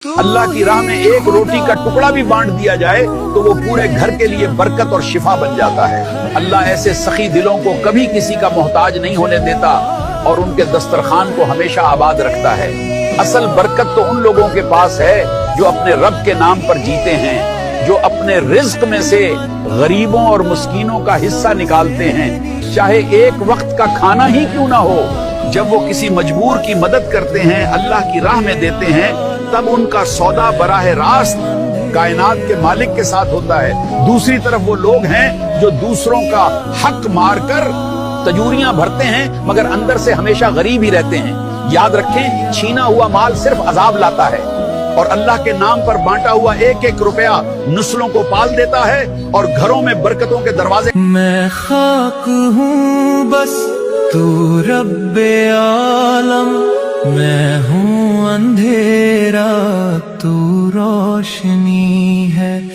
अल्लाह की राह में एक रोटी का टुकड़ा भी बांट दिया जाए तो वो पूरे घर के लिए बरकत और शिफा बन जाता है। अल्लाह ऐसे सखी दिलों को कभी किसी का मोहताज नहीं होने देता और उनके दस्तरखान को हमेशा आबाद रखता है। असल बरकत तो उन लोगों के पास है जो अपने रब के नाम पर जीते हैं, जो अपने रिज्क में से गरीबों और मुस्कीनों का हिस्सा निकालते हैं, चाहे एक वक्त का खाना ही क्यों ना हो। जब वो किसी मजबूर की मदद करते हैं, अल्लाह की राह में देते हैं, तब उनका सौदा बराह रास्त कायनात के मालिक के साथ होता है। दूसरी तरफ वो लोग हैं जो दूसरों का हक मारकर तजूरियां भरते हैं मगर अंदर से हमेशा गरीब ही रहते हैं। याद रखें, छीना हुआ माल सिर्फ अजाब लाता है और अल्लाह के नाम पर बांटा हुआ एक एक रुपया नस्लों को पाल देता है और घरों में बरकतों के दरवाजे। मैं खाक हूँ बस तू रब्बे आलम, मैं हूँ अंधेरा तू रोशनी है।